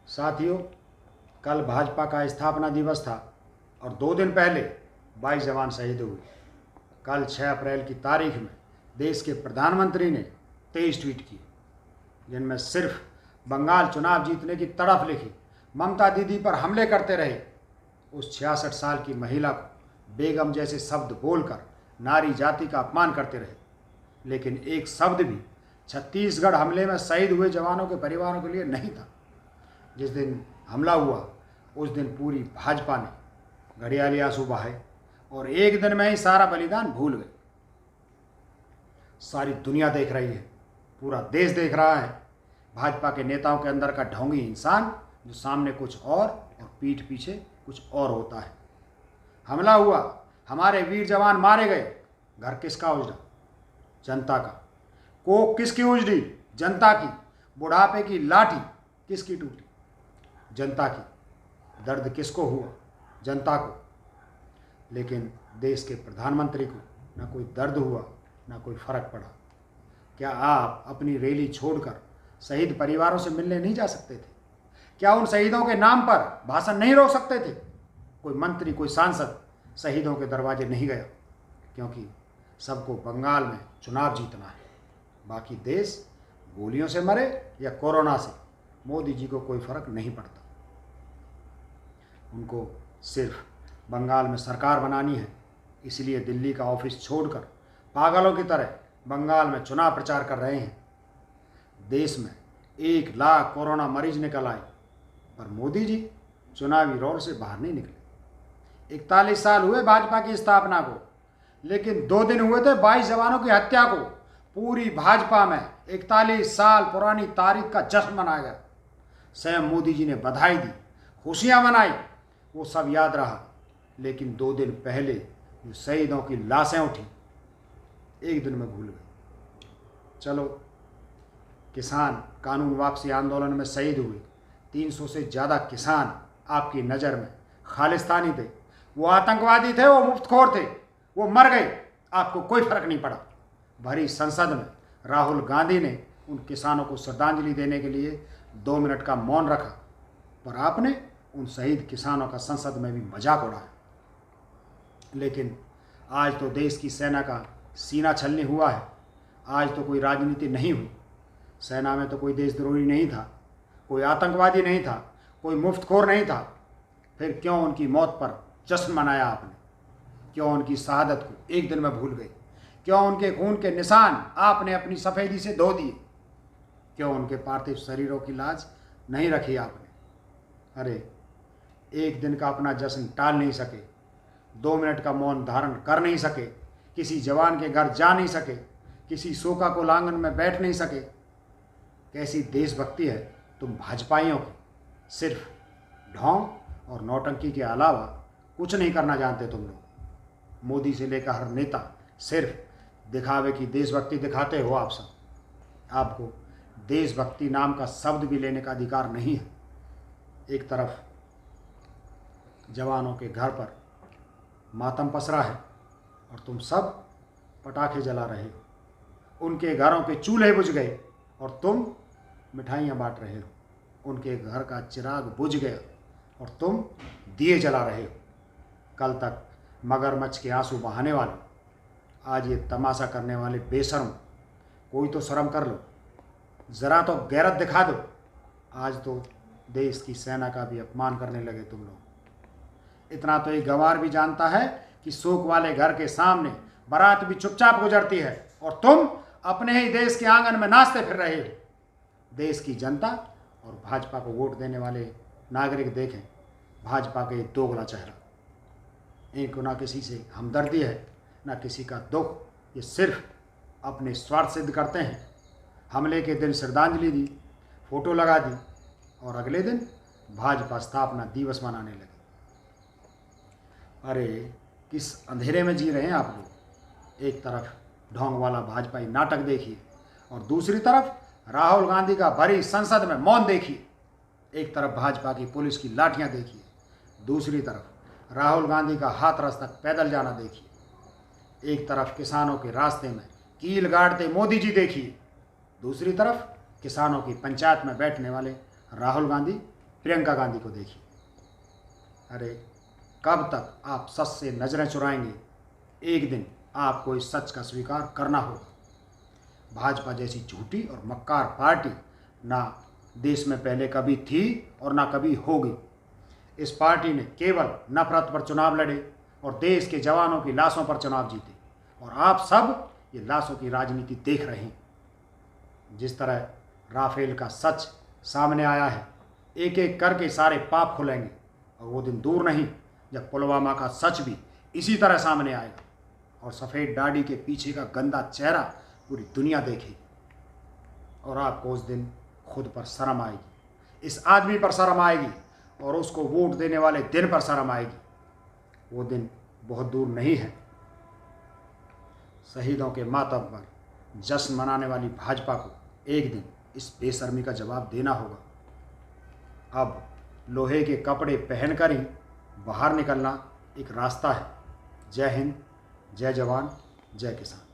साथियों, कल भाजपा का स्थापना दिवस था और 2 दिन पहले 22 जवान शहीद हुए। कल 6 अप्रैल की तारीख में देश के प्रधानमंत्री ने 23 ट्वीट किए, जिनमें सिर्फ बंगाल चुनाव जीतने की तड़फ लिखी ममता दीदी पर हमले करते रहे उस 66 साल की महिला को बेगम जैसे शब्द बोलकर नारी जाति का अपमान करते रहे, लेकिन एक शब्द भी छत्तीसगढ़ हमले में शहीद हुए जवानों के परिवारों के लिए नहीं था। जिस दिन हमला हुआ उस दिन पूरी भाजपा ने घड़ियाली आंसू बहाए और एक दिन में ही सारा बलिदान भूल गए। सारी दुनिया देख रही है, पूरा देश देख रहा है भाजपा के नेताओं के अंदर का ढोंगी इंसान, जो सामने कुछ और पीठ पीछे कुछ और होता है। हमला हुआ, हमारे वीर जवान मारे गए, घर किसका उजड़ा? जनता का। कोख किसकी उजड़ी? जनता की। बुढ़ापे की लाठी किसकी टूटी? जनता की। दर्द किसको हुआ? जनता को। लेकिन देश के प्रधानमंत्री को ना कोई दर्द हुआ, ना कोई फर्क पड़ा। क्या आप अपनी रैली छोड़कर शहीद परिवारों से मिलने नहीं जा सकते थे? क्या उन शहीदों के नाम पर भाषण नहीं रोक सकते थे? कोई मंत्री, कोई सांसद शहीदों के दरवाजे नहीं गया, क्योंकि सबको बंगाल में चुनाव जीतना है। बाकी देश गोलियों से मरे या कोरोना से, मोदी जी को कोई फर्क नहीं पड़ता। उनको सिर्फ बंगाल में सरकार बनानी है, इसलिए दिल्ली का ऑफिस छोड़कर पागलों की तरह बंगाल में चुनाव प्रचार कर रहे हैं। देश में 1 लाख कोरोना मरीज निकल आए, पर मोदी जी चुनावी रौर से बाहर नहीं निकले। 41 साल हुए भाजपा की स्थापना को, लेकिन 2 दिन हुए थे 22 जवानों की हत्या को। पूरी भाजपा में 41 साल पुरानी तारीख का जश्न मनाया गया। स्वयं मोदी जी ने बधाई दी, खुशियां मनाई, वो सब याद रहा। लेकिन 2 दिन पहले जो शहीदों की लाशें उठी, एक दिन में भूल गए। चलो, किसान कानून वापसी आंदोलन में शहीद हुए 300 से ज़्यादा किसान आपकी नज़र में खालिस्तानी थे, वो आतंकवादी थे, वो मुफ्तखोर थे, वो मर गए, आपको कोई फर्क नहीं पड़ा। भरी संसद में राहुल गांधी ने उन किसानों को श्रद्धांजलि देने के लिए 2 मिनट का मौन रखा, पर आपने उन शहीद किसानों का संसद में भी मजाक उड़ाया। लेकिन आज तो देश की सेना का सीना छलनी हुआ है। आज तो कोई राजनीति नहीं हुई। सेना में तो कोई देशद्रोही नहीं था, कोई आतंकवादी नहीं था, कोई मुफ्तखोर नहीं था। फिर क्यों उनकी मौत पर जश्न मनाया आपने? क्यों उनकी शहादत को एक दिन में भूल गए? क्यों उनके खून के निशान आपने अपनी सफ़ेदी से धो दिए? क्यों उनके पार्थिव शरीरों की लाज नहीं रखी आपने? अरे, एक दिन का अपना जश्न टाल नहीं सके, 2 मिनट का मौन धारण कर नहीं सके, किसी जवान के घर जा नहीं सके, किसी शोका को आंगन में बैठ नहीं सके। कैसी देशभक्ति है तुम भाजपाइयों की? सिर्फ ढोंग और नौटंकी के अलावा कुछ नहीं करना जानते तुम लोग। मोदी से लेकर हर नेता सिर्फ दिखावे की देशभक्ति दिखाते हो आप सब। आपको देशभक्ति नाम का शब्द भी लेने का अधिकार नहीं है। एक तरफ जवानों के घर पर मातम पसरा है और तुम सब पटाखे जला रहे हो। उनके घरों के चूल्हे बुझ गए और तुम मिठाइयाँ बांट रहे हो। उनके घर का चिराग बुझ गया और तुम दिए जला रहे हो। कल तक मगरमच्छ के आंसू बहाने वाले, आज ये तमाशा करने वाले बेशर्म, कोई तो शर्म कर लो, ज़रा तो गैरत दिखा दो। आज तो देश की सेना का भी अपमान करने लगे तुम लोग। इतना तो एक गंवार भी जानता है कि शोक वाले घर के सामने बारात भी चुपचाप गुजरती है, और तुम अपने ही देश के आंगन में नाचते फिर रहे हो। देश की जनता और भाजपा को वोट देने वाले नागरिक देखें भाजपा के दोगला चेहरा। इनको ना किसी से हमदर्दी है, ना किसी का दुख। ये सिर्फ अपने स्वार्थ सिद्ध करते हैं। हमले के दिन श्रद्धांजलि दी, फोटो लगा दी, और अगले दिन भाजपा स्थापना दिवस मनाने लगे। अरे, किस अंधेरे में जी रहे हैं आप लोग? एक तरफ ढोंग वाला भाजपाई नाटक देखिए और दूसरी तरफ राहुल गांधी का भरी संसद में मौन देखिए। एक तरफ भाजपा की पुलिस की लाठियां देखिए, दूसरी तरफ राहुल गांधी का हाथरस तक पैदल जाना देखिए। एक तरफ किसानों के रास्ते में कील गाड़ते मोदी जी देखिए, दूसरी तरफ किसानों की पंचायत में बैठने वाले राहुल गांधी प्रियंका गांधी को देखिए। अरे कब तक आप सच से नज़रें चुराएंगे? एक दिन आपको इस सच का स्वीकार करना होगा। भाजपा जैसी झूठी और मक्कार पार्टी ना देश में पहले कभी थी और ना कभी होगी। इस पार्टी ने केवल नफरत पर चुनाव लड़े और देश के जवानों की लाशों पर चुनाव जीते, और आप सब ये लाशों की राजनीति देख रहे हैं। जिस तरह राफेल का सच सामने आया है, एक एक करके सारे पाप खुलेंगे, और वो दिन दूर नहीं जब पुलवामा का सच भी इसी तरह सामने आएगा और सफ़ेद दाढ़ी के पीछे का गंदा चेहरा पूरी दुनिया देखेगी। और आपको उस दिन खुद पर शर्म आएगी, इस आदमी पर शर्म आएगी, और उसको वोट देने वाले दिन पर शर्म आएगी। वो दिन बहुत दूर नहीं है। शहीदों के मातम पर जश्न मनाने वाली भाजपा को एक दिन इस बेशर्मी का जवाब देना होगा। अब लोहे के कपड़े पहनकर ही बाहर निकलना एक रास्ता है। जय हिंद, जय जवान, जय किसान।